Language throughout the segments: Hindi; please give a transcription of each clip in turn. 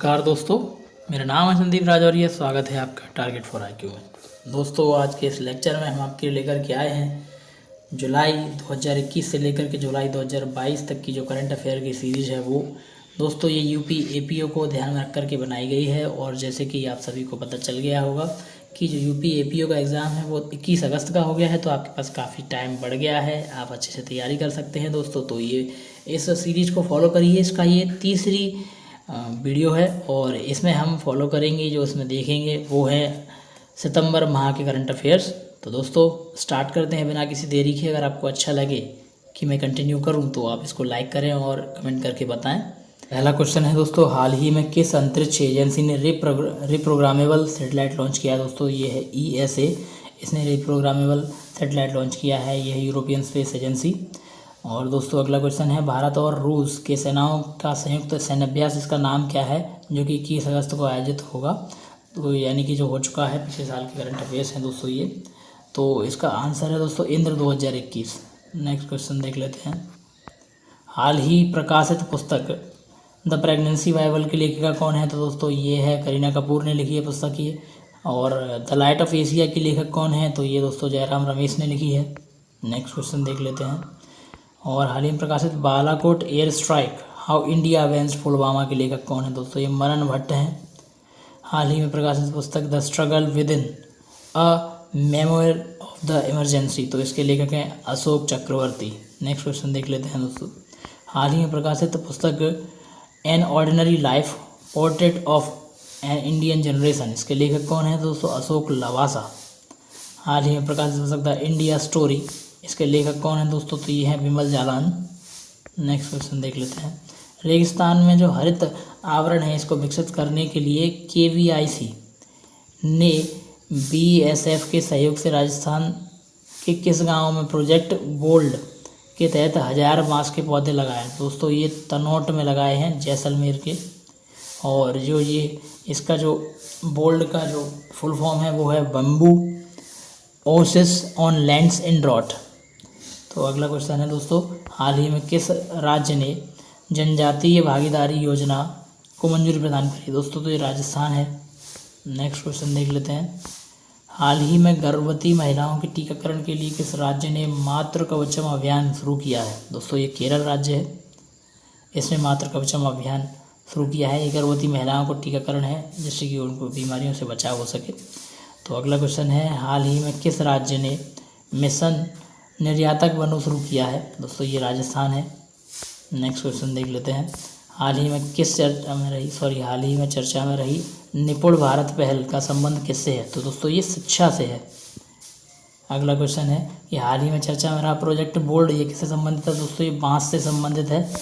नमस्कार दोस्तों, मेरा नाम है संदीप राजौरिया। स्वागत है आपका टारगेट फॉर IQ में। दोस्तों, आज के इस लेक्चर में हम आपके लिए लेकर के आए हैं जुलाई 2021 से लेकर के जुलाई 2022 तक की जो करंट अफेयर की सीरीज़ है वो। दोस्तों, ये यूपी APO को ध्यान में रख कर के बनाई गई है और जैसे कि आप सभी को पता चल गया होगा कि जो यूपी APO का एग्ज़ाम है वो 21 अगस्त का हो गया है, तो आपके पास काफ़ी टाइम बढ़ गया है, आप अच्छे से तैयारी कर सकते हैं दोस्तों। तो ये इस सीरीज़ को फॉलो करिए। इसका ये तीसरी वीडियो है और इसमें हम फॉलो करेंगे, जो इसमें देखेंगे वो है सितंबर माह के करंट अफेयर्स। तो दोस्तों, स्टार्ट करते हैं बिना किसी देरी के। अगर आपको अच्छा लगे कि मैं कंटिन्यू करूं तो आप इसको लाइक करें और कमेंट करके बताएं। पहला क्वेश्चन है दोस्तों, हाल ही में किस अंतरिक्ष एजेंसी ने रिप्रोग्रामेबल सैटेलाइट लॉन्च किया? दोस्तों, ये है ESA, इसने रिप्रोग्रामेबल सैटेलाइट लॉन्च किया है। ये है यूरोपियन स्पेस एजेंसी। और दोस्तों, अगला क्वेश्चन है, भारत और रूस के सेनाओं का संयुक्त सैन्याभ्यास, इसका नाम क्या है, जो कि 21 अगस्त को आयोजित होगा? तो यानी कि जो हो चुका है, पिछले साल के करंट अफेयर्स हैं दोस्तों ये। तो इसका आंसर है दोस्तों इंद्र 2021। नेक्स्ट क्वेश्चन देख लेते हैं। हाल ही प्रकाशित पुस्तक द प्रेगनेंसी बाइबल की लेखिका कौन है? तो दोस्तों, ये है करीना कपूर ने लिखी है पुस्तक ये। और द लाइट ऑफ एशिया की लेखक कौन है? तो ये दोस्तों जयराम रमेश ने लिखी है। नेक्स्ट क्वेश्चन देख लेते हैं। और हाल ही में प्रकाशित Balakot air strike how India avenged Pulwama के लेखक कौन है? दोस्तों, ये मनन भट्ट हैं। हाल ही में प्रकाशित पुस्तक the struggle with in a memoir of the emergency, तो इसके लेखक हैं अशोक चक्रवर्ती। नेक्स्ट क्वेश्चन देख लेते हैं दोस्तों। हाल ही में प्रकाशित पुस्तक an ordinary life portrait of an Indian generation, इसके लेखक कौन है? दोस्तों, अशोक लवासा। हाल ही में प्रकाशित पुस्तक द इंडिया स्टोरी, इसके लेखक कौन है दोस्तों? तो ये है विमल जालान। नेक्स्ट क्वेश्चन देख लेते हैं। रेगिस्तान में जो हरित आवरण है इसको विकसित करने के लिए KVIC ने BSF के सहयोग से राजस्थान के किस गांव में प्रोजेक्ट बोल्ड के तहत 1000 बांस के पौधे लगाए? दोस्तों, ये तनोट में लगाए हैं, जैसलमेर के। और जो ये इसका जो बोल्ड का जो फुल फॉर्म है वो है bamboo oasis on lands in drought. तो अगला क्वेश्चन है दोस्तों, हाल ही में किस राज्य ने जनजातीय भागीदारी योजना को मंजूरी प्रदान करी? दोस्तों, तो ये राजस्थान है। नेक्स्ट क्वेश्चन देख लेते हैं। हाल ही में गर्भवती महिलाओं के टीकाकरण के लिए किस राज्य ने मातृ कवचम अभियान शुरू किया है? दोस्तों, ये केरल राज्य है, इसने मातृ कवचम अभियान शुरू किया है। ये गर्भवती महिलाओं को टीकाकरण है जिससे कि उनको बीमारियों से बचाव हो सके। तो अगला क्वेश्चन है, हाल ही में किस राज्य ने मिशन निर्यातक बनो शुरू किया है? दोस्तों, ये राजस्थान है। नेक्स्ट क्वेश्चन देख लेते हैं। हाल ही में चर्चा में रही निपुण भारत पहल का संबंध किससे है? तो दोस्तों, ये शिक्षा से है। अगला क्वेश्चन है कि हाल ही में चर्चा में रहा प्रोजेक्ट बोल्ड, ये किससे संबंधित है? दोस्तों, ये बांस से संबंधित है।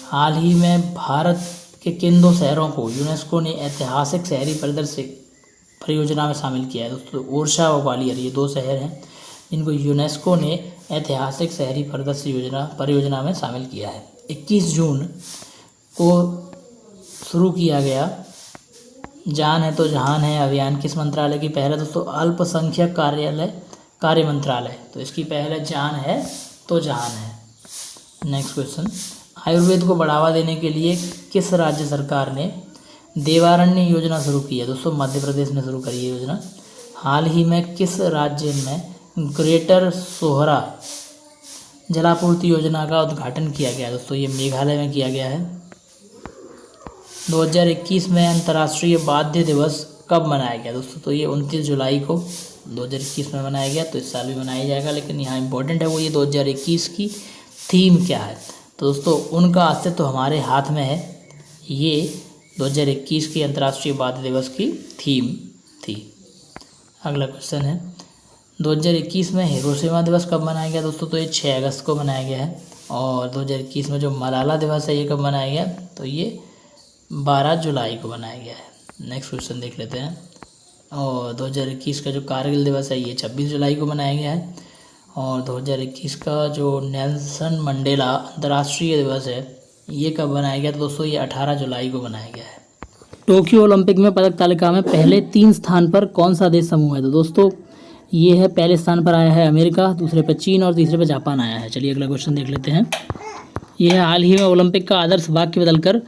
हाल ही में भारत के किन 2 शहरों को यूनेस्को ने ऐतिहासिक शहरी परिदृश्य परियोजना में शामिल किया है? दोस्तों, ओरछा और ग्वालियर, ये 2 शहर हैं जिनको यूनेस्को ने ऐतिहासिक शहरी परिदृश्य परियोजना में शामिल किया है। 21 जून को शुरू किया गया जान है तो जहान है अभियान किस मंत्रालय की पहल है? दोस्तों, अल्पसंख्यक कार्य मंत्रालय। तो इसकी पहल है जान है तो जहान है। नेक्स्ट क्वेश्चन, आयुर्वेद को बढ़ावा देने के लिए किस राज्य सरकार ने देवारण्य योजना शुरू की है? दोस्तों, मध्य प्रदेश ने शुरू करी है योजना। हाल ही में किस राज्य में ग्रेटर सोहरा जलापूर्ति योजना का उद्घाटन किया गया? दोस्तों, ये मेघालय में किया गया है। 2021 में अंतर्राष्ट्रीय वाद्य दिवस कब मनाया गया? दोस्तों, तो ये 29 जुलाई को 2021 में मनाया गया। तो इस साल भी मनाया जाएगा, लेकिन यहाँ इम्पोर्टेंट है वो ये 2021 की थीम क्या है? तो दोस्तों, उनका अस्तित्व हमारे हाथ में है, ये 2021 की अंतर्राष्ट्रीय वाद्य दिवस की थीम थी। अगला क्वेश्चन है, 2021 में हिरोशिमा दिवस कब मनाया गया? दोस्तों, तो ये 6 अगस्त को मनाया गया है। और 2021 में जो मलाला दिवस है ये कब मनाया गया? तो ये 12 जुलाई को मनाया गया है। नेक्स्ट क्वेश्चन देख लेते हैं। और 2021 का जो कारगिल दिवस है ये 26 जुलाई को मनाया गया है। और 2021 का जो नेल्सन मंडेला अंतर्राष्ट्रीय दिवस है ये कब मनाया गया? तो दोस्तों, ये 18 जुलाई को मनाया गया है। टोक्यो ओलंपिक में पदक तालिका में पहले 3 स्थान पर कौन सा देश समूह है? तो दोस्तों, ये है पहले स्थान पर आया है अमेरिका, दूसरे पर चीन और तीसरे पर जापान आया है। चलिए अगला क्वेश्चन देख लेते हैं। यह हाल ही में ओलंपिक का आदर्श वाक्य बदलकर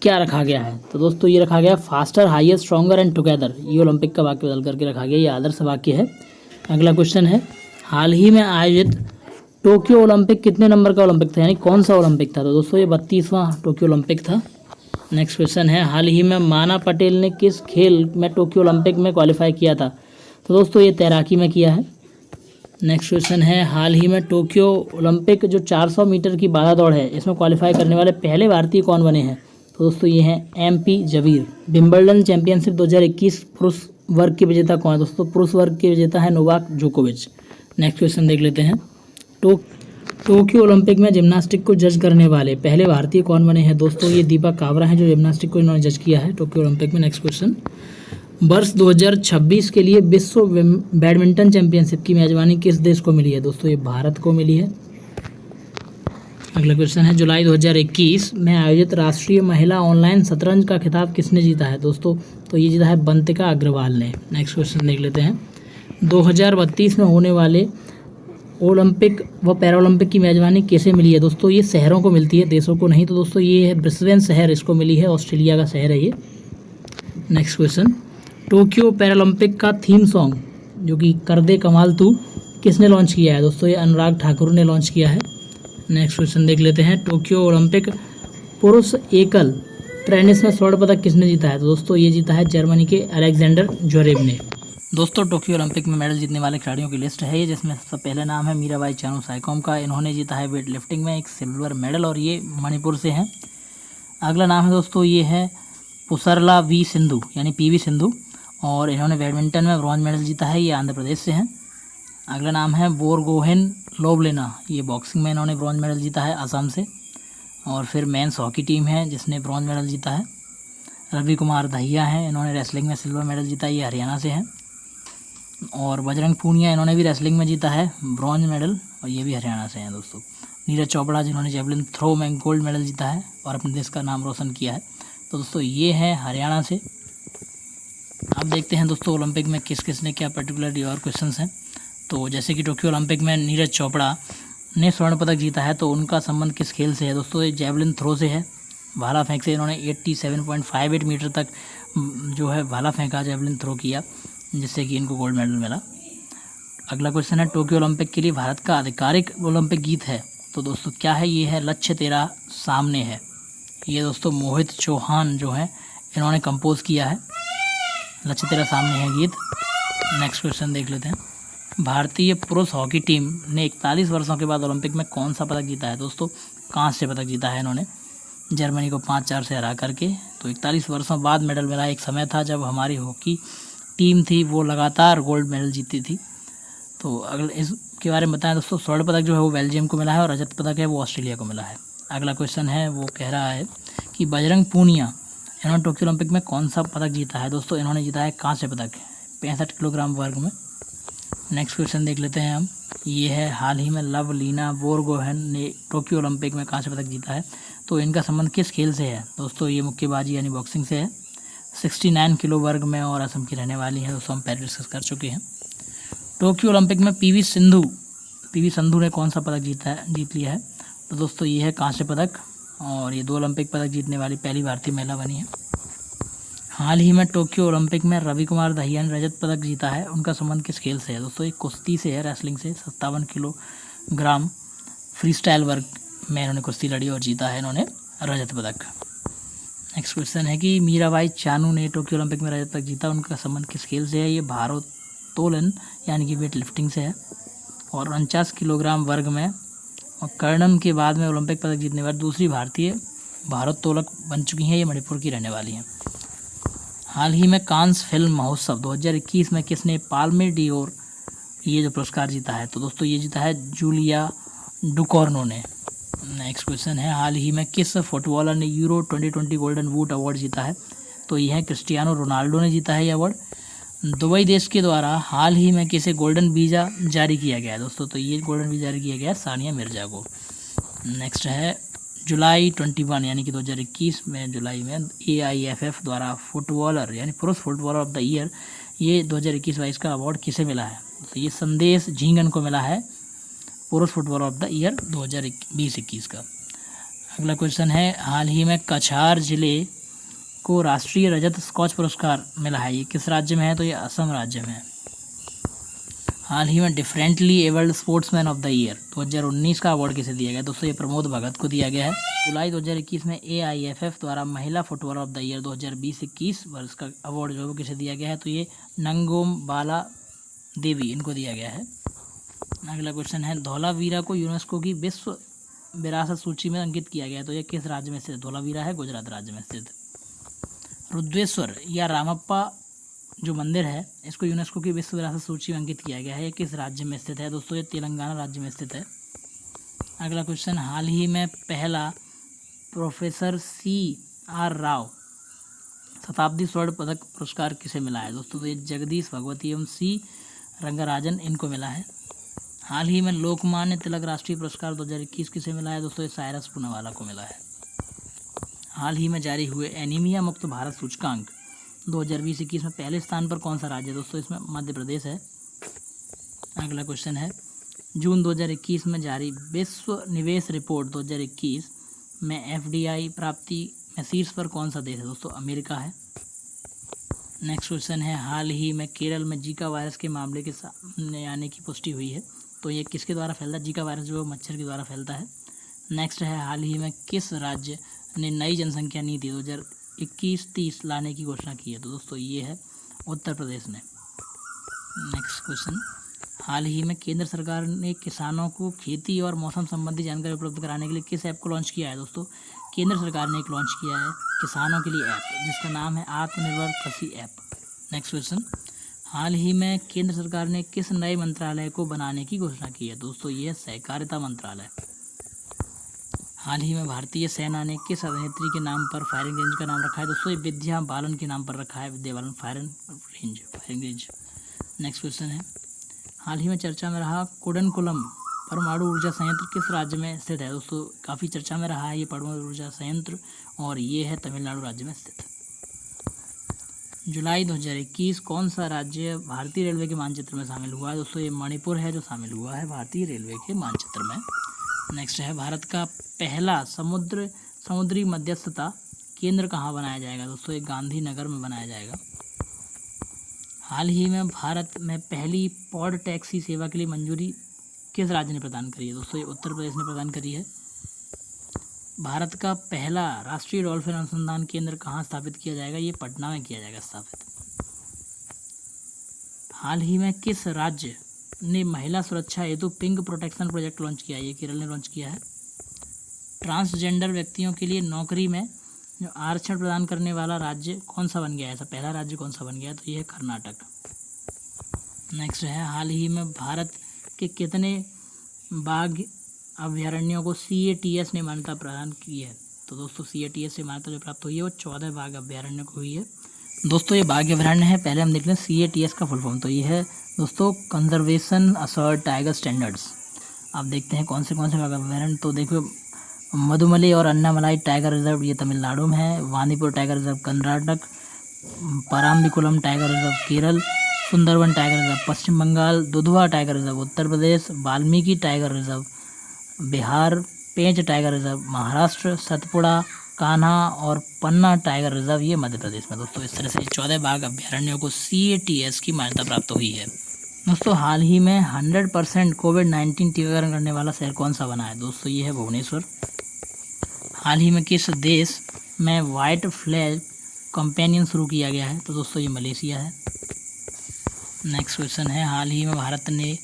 क्या रखा गया है? तो दोस्तों ये रखा गया faster, higher, stronger and together. ये ओलंपिक का वाक्य बदल करके रखा गया, ये आदर्श वाक्य है। अगला क्वेश्चन है, हाल ही में आयोजित टोक्यो ओलंपिक कितने नंबर का ओलंपिक था, यानी कौन सा ओलंपिक था? तो दोस्तों ये 32वां टोक्यो ओलंपिक था। नेक्स्ट क्वेश्चन है, हाल ही में माना पटेल ने किस खेल में टोक्यो ओलंपिक में क्वालिफाई किया था? तो दोस्तों ये तैराकी में किया है। नेक्स्ट क्वेश्चन है, हाल ही में टोक्यो ओलंपिक जो 400 मीटर की बाधा दौड़ है, इसमें क्वालिफाई करने वाले पहले भारतीय कौन बने हैं? तो दोस्तों ये हैं MP जबीर। विंबलडन चैंपियनशिप 2021 पुरुष वर्ग के विजेता कौन है? दोस्तों पुरुष वर्ग के विजेता है नोवाक जोकोविच। नेक्स्ट क्वेश्चन देख लेते हैं, टोक्यो ओलंपिक में जिम्नास्टिक को जज करने वाले पहले भारतीय कौन बने हैं? दोस्तों ये दीपक काबरा हैं, जो जिम्नास्टिक को इन्होंने जज किया है टोक्यो ओलंपिक में। नेक्स्ट क्वेश्चन, वर्ष 2026 के लिए विश्व बैडमिंटन चैंपियनशिप की मेजबानी किस देश को मिली है? दोस्तों ये भारत को मिली है। अगला क्वेश्चन है, जुलाई 2021 में आयोजित राष्ट्रीय महिला ऑनलाइन शतरंज का खिताब किसने जीता है? दोस्तों तो ये जीता है बंतिका अग्रवाल ने। नेक्स्ट क्वेश्चन देख लेते हैं, 2032 में होने वाले ओलंपिक व पैरालंपिक की मेजबानी किसे मिली है? दोस्तों ये शहरों को मिलती है, देशों को नहीं। तो दोस्तों ये है ब्रिस्बेन शहर, इसको मिली है, ऑस्ट्रेलिया का शहर है ये। नेक्स्ट क्वेश्चन, टोक्यो पैरालंपिक का थीम सॉन्ग जो कि कर दे कमाल तू किसने लॉन्च किया है? दोस्तों ये अनुराग ठाकुर ने लॉन्च किया है। नेक्स्ट क्वेश्चन देख लेते हैं, टोक्यो ओलंपिक पुरुष एकल टेनिस में स्वर्ण पदक किसने जीता है? तो दोस्तों ये जीता है जर्मनी के अलेक्जेंडर ज्वेरेव ने। दोस्तों टोक्यो ओलंपिक में मेडल जीतने वाले खिलाड़ियों की लिस्ट है ये, जिसमें सबसे पहले नाम है मीराबाई चानू साइकोम का। इन्होंने जीता है वेट लिफ्टिंग में एक सिल्वर मेडल और ये मणिपुर से हैं। अगला नाम है दोस्तों ये है पुसरला वी सिंधु यानी PV सिंधु, और इन्होंने बैडमिंटन में ब्रॉन्ज मेडल जीता है, ये आंध्र प्रदेश से हैं। अगला नाम है बोरगोहेन लोवलेना, ये बॉक्सिंग में इन्होंने ब्रॉन्ज मेडल जीता है, असम से। और फिर मेंस हॉकी टीम है जिसने ब्रॉन्ज मेडल जीता है, रवि कुमार दहिया हैं, इन्होंने रेसलिंग में सिल्वर मेडल जीता है, ये हरियाणा से हैं। और बजरंग पूनिया, इन्होंने भी रेसलिंग में जीता है ब्रॉन्ज मेडल, और ये भी हरियाणा से हैं दोस्तों। नीरज चोपड़ा जिन्होंने जेवलिन थ्रो में गोल्ड मेडल जीता है और अपने देश का नाम रोशन किया है, तो दोस्तों ये है हरियाणा से। अब देखते हैं दोस्तों ओलंपिक में किस किस ने क्या पर्टिकुलरली और क्वेश्चंस हैं। तो जैसे कि टोक्यो ओलंपिक में नीरज चोपड़ा ने स्वर्ण पदक जीता है, तो उनका संबंध किस खेल से है? दोस्तों ये जेवलिन थ्रो से है, भाला फेंक से। इन्होंने 87.58 मीटर तक जो है भाला फेंका, जेवलिन थ्रो किया, जिससे कि इनको गोल्ड मेडल मिला। अगला क्वेश्चन है, टोक्यो ओलंपिक के लिए भारत का आधिकारिक ओलंपिक गीत है, तो दोस्तों क्या है? ये है लक्ष्य तेरा सामने है। ये दोस्तों मोहित चौहान जो है इन्होंने कंपोज किया है, लक्ष्य तेरा सामने है गीत। नेक्स्ट क्वेश्चन देख लेते हैं, भारतीय पुरुष हॉकी टीम ने 41 वर्षों के बाद ओलंपिक में कौन सा पदक जीता है? दोस्तों कांस्य पदक जीता है इन्होंने, जर्मनी को 5-4 से हरा करके। तो 41 वर्षों बाद मेडल मिला। एक समय था जब हमारी हॉकी टीम थी वो लगातार गोल्ड मेडल जीतती थी। तो अगले इसके बारे में बताएं दोस्तों, स्वर्ण पदक जो है वो बेल्जियम को मिला है और रजत पदक है वो ऑस्ट्रेलिया को मिला है। अगला क्वेश्चन है, वो कह रहा है कि बजरंग पूनिया इन्होंने टोक्यो ओलंपिक में कौन सा पदक जीता है? दोस्तों इन्होंने जीता है कांस्य पदक 65 किलोग्राम वर्ग में। नेक्स्ट क्वेश्चन देख लेते हैं हम, ये है हाल ही में लवलीना बोरगोहेन ने टोक्यो ओलंपिक में कांस्य पदक जीता है, तो इनका संबंध किस खेल से है? दोस्तों ये मुक्केबाजी यानी बॉक्सिंग से है, 69 किलो वर्ग में, और असम की रहने वाली हैं। दोस्तों हम पहले डिस्कस कर चुके हैं। टोक्यो ओलंपिक में PV संधू ने कौन सा पदक जीत लिया है? तो दोस्तों ये है कांस्य पदक, और ये 2 ओलंपिक पदक जीतने वाली पहली भारतीय महिला बनी है। हाल ही में टोक्यो ओलंपिक में रवि कुमार दहिया ने रजत पदक जीता है, उनका संबंध किस खेल से है? दोस्तों ये कुश्ती से है, रेसलिंग से। 57 किलोग्राम फ्री स्टाइल वर्ग में इन्होंने कुश्ती लड़ी और जीता है इन्होंने रजत पदक। नेक्स्ट क्वेश्चन है कि मीराबाई चानू ने टोक्यो ओलंपिक में रजत पदक जीता, उनका संबंध किस खेल से है? ये भारोत्तोलन यानी कि वेट लिफ्टिंग से है, और 49 किलोग्राम वर्ग में। और कर्णम के बाद में ओलंपिक पदक जीतने वाली दूसरी भारतीय भारोत्तोलक बन चुकी हैं, ये मणिपुर की रहने वाली हैं। हाल ही में कांस फिल्म महोत्सव 2021 में किसने पाल्मे डियोर ये जो पुरस्कार जीता है? तो दोस्तों ये जीता है जूलिया डुकॉर्नो ने। नेक्स्ट क्वेश्चन है, हाल ही में किस फुटबॉलर ने यूरो 2020 गोल्डन बूट अवार्ड जीता है? तो यह है क्रिस्टियानो रोनाल्डो ने जीता है ये अवार्ड। दुबई देश के द्वारा हाल ही में किसे गोल्डन वीज़ा जारी किया गया है? दोस्तों तो ये गोल्डन वीज़ा जारी किया गया है सानिया मिर्जा को। नेक्स्ट है, जुलाई 21 यानी कि 2021 में जुलाई में AIFF द्वारा फुटबॉलर यानी पुरुष फुटबॉलर ऑफ द ईयर ये 2021-22 का अवार्ड किसे मिला है? तो ये संदेश झींगन को मिला है पुरुष फुटबॉलर ऑफ द ईयर 2020-21 का। अगला क्वेश्चन है, हाल ही में कछार जिले को राष्ट्रीय रजत स्कॉच पुरस्कार मिला है, ये किस राज्य में है? तो ये असम राज्य में है। हाल ही में differently abled sportsman of the year 2019 का अवार्ड किसे दिया गया? दोस्तों ये प्रमोद भगत को दिया गया है। जुलाई 2021 में AIFF द्वारा महिला फुटबॉलर ऑफ द ईयर 2020-21 वर्ष का अवार्ड जो है वो किसे दिया गया है? तो ये नंगोम बाला देवी, इनको दिया गया है। अगला क्वेश्चन है, धौलावीरा को यूनेस्को की विश्व विरासत सूची में अंकित किया गया है, तो ये किस राज्य में स्थित? धौलावीरा है गुजरात राज्य में स्थित। रुद्रेश्वर या रामप्पा जो मंदिर है, इसको यूनेस्को की विश्व विरासत सूची में अंकित किया गया है, ये किस राज्य में स्थित है? दोस्तों ये तेलंगाना राज्य में स्थित है। अगला क्वेश्चन, हाल ही में पहला प्रोफेसर CR राव शताब्दी स्वर्ण पदक पुरस्कार किसे मिला है? दोस्तों तो ये जगदीश भगवती एवं C रंगराजन, इनको मिला है। हाल ही में लोकमान्य तिलक राष्ट्रीय पुरस्कार 2021 किसे मिला है? दोस्तों ये साइरस पूनावाला को मिला है। हाल ही में जारी हुए एनीमिया मुक्त भारत सूचकांक 2020-21 में पहले स्थान पर कौन सा राज्य है? दोस्तों इसमें मध्य प्रदेश है। अगला क्वेश्चन है, जून 2021 में जारी विश्व निवेश रिपोर्ट 2021 में FDI प्राप्ति में शीर्ष पर कौन सा देश है? दोस्तों अमेरिका है। नेक्स्ट क्वेश्चन है, हाल ही में केरल में जीका वायरस के मामले के सामने आने की पुष्टि हुई है, तो ये किसके द्वारा फैलता है? जीका वायरस जो मच्छर के द्वारा फैलता है। नेक्स्ट है, हाल ही में किस राज्य ने नई जनसंख्या नीति 2021-30 लाने की घोषणा की है? तो दोस्तों ये है उत्तर प्रदेश ने। नेक्स्ट क्वेश्चन, हाल ही में केंद्र सरकार ने किसानों को खेती और मौसम संबंधी जानकारी उपलब्ध कराने के लिए किस ऐप को लॉन्च किया है? दोस्तों केंद्र सरकार ने एक लॉन्च किया है किसानों के लिए ऐप, जिसका नाम है आत्मनिर्भर कृषि ऐप। नेक्स्ट क्वेश्चन, हाल ही में केंद्र सरकार ने किस नए मंत्रालय को बनाने की घोषणा की है? दोस्तों ये है सहकारिता मंत्रालय। हाल ही में भारतीय सेना ने किस अभिनेत्री के नाम पर फायरिंग रेंज का नाम रखा है? दोस्तों ये विद्या बालन के नाम पर रखा है, Vidya Balan firing range. Next question है, हाल ही में चर्चा में रहा कुडनकुलम परमाणु ऊर्जा संयंत्र किस राज्य में स्थित है? दोस्तों काफ़ी चर्चा में रहा है ये परमाणु ऊर्जा संयंत्र, और ये है तमिलनाडु राज्य में स्थित। जुलाई 2021 कौन सा राज्य भारतीय रेलवे के मानचित्र में शामिल हुआ है? दोस्तों ये मणिपुर है जो शामिल हुआ है भारतीय रेलवे के मानचित्र में। नेक्स्ट है, भारत का पहला समुद्री मध्यस्थता केंद्र कहाँ बनाया जाएगा? दोस्तों ये गांधीनगर में बनाया जाएगा। हाल ही में भारत में पहली पॉड टैक्सी सेवा के लिए मंजूरी किस राज्य ने प्रदान करी है? दोस्तों ये उत्तर प्रदेश ने प्रदान करी है। भारत का पहला राष्ट्रीय डॉल्फिन अनुसंधान केंद्र कहाँ स्थापित किया जाएगा? ये पटना में किया जाएगा स्थापित। हाल ही में किस राज्य ने महिला सुरक्षा हेतु पिंक प्रोटेक्शन प्रोजेक्ट लॉन्च किया है? ये केरल ने लॉन्च किया है। ट्रांसजेंडर व्यक्तियों के लिए नौकरी में जो आरक्षण प्रदान करने वाला राज्य कौन सा बन गया है? ऐसा पहला राज्य कौन सा बन गया है? तो ये है कर्नाटक। नेक्स्ट है, हाल ही में भारत के कितने बाघ अभ्यारण्यों को CATS ने मान्यता प्रदान की है? तो दोस्तों CATS से मान्यता जो प्राप्त हुई है वो 14 बाघ अभ्यारण्य को हुई है। दोस्तों ये बाघ अभ्यारण्य है, पहले हम देख लें CATS का फुल फॉर्म। तो ये है दोस्तों कंजर्वेशन असर्ड टाइगर स्टैंडर्ड्स। आप देखते हैं कौन से बाघ अभ्यारण्य। तो देखो मधुमलाई और अन्नामलाई टाइगर रिजर्व ये तमिलनाडु में है, Vanipur tiger reserve Karnataka, Parambikulam tiger reserve Kerala, Sundarban tiger reserve Paschim Bengal, Dudhwa tiger reserve Uttar Pradesh, Valmiki tiger reserve Bihar, Pench tiger reserve Maharashtra, Satpura, Kanha और पन्ना टाइगर रिजर्व ये मध्य प्रदेश में। दोस्तों इस तरह से 14 बाघ अभ्यारण्यों को CATS की मान्यता प्राप्त हुई है। दोस्तों हाल ही में 100% कोविड-19 टीकाकरण करने वाला शहर कौन सा बना है? दोस्तों ये है भुवनेश्वर। हाल ही में किस देश में वाइट फ्लैग कंपेनियन शुरू किया गया है? तो दोस्तों ये मलेशिया है। नेक्स्ट क्वेश्चन है, हाल ही में भारत ने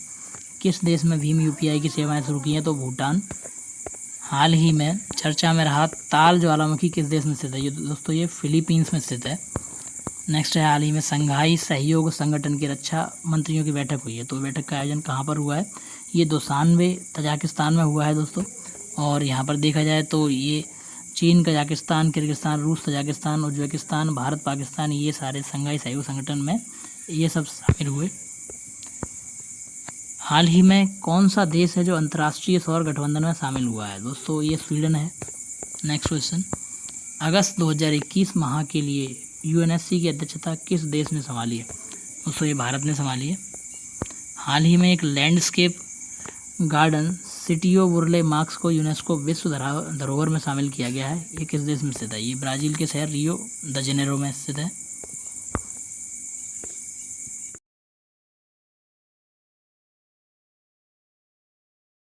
किस देश में भीम UPI की सेवाएं शुरू की हैं? तो भूटान। हाल ही में चर्चा में रहा ताल ज्वालामुखी किस देश में स्थित है? ये दोस्तों ये फिलीपींस में स्थित है। नेक्स्ट है, हाल ही में संघाई सहयोग संगठन की रक्षा मंत्रियों की बैठक हुई है। तो बैठक का आयोजन कहाँ पर हुआ है? ये दोसान्वे तजाकिस्तान में हुआ है दोस्तों। और यहाँ पर देखा जाए तो ये चीन, कजाकिस्तान, किर्गिस्तान, रूस, तजाकिस्तान, उज्बेकिस्तान, भारत, पाकिस्तान, ये सारे संघाई सहयोग संगठन में ये सब शामिल हुए। हाल ही में कौन सा देश है जो अंतर्राष्ट्रीय सौर गठबंधन में शामिल हुआ है? दोस्तों ये स्वीडन है। नेक्स्ट क्वेश्चन, अगस्त 2021 माह के लिए UNSC की अध्यक्षता किस देश ने संभाली है? दोस्तों ये भारत ने संभाली है। हाल ही में एक लैंडस्केप गार्डन सिटियो बुरले मार्क्स को यूनेस्को विश्व धरोहर में शामिल किया गया है। ये किस देश में स्थित है? ये ब्राज़ील के शहर रियो द जेनेरो में स्थित है।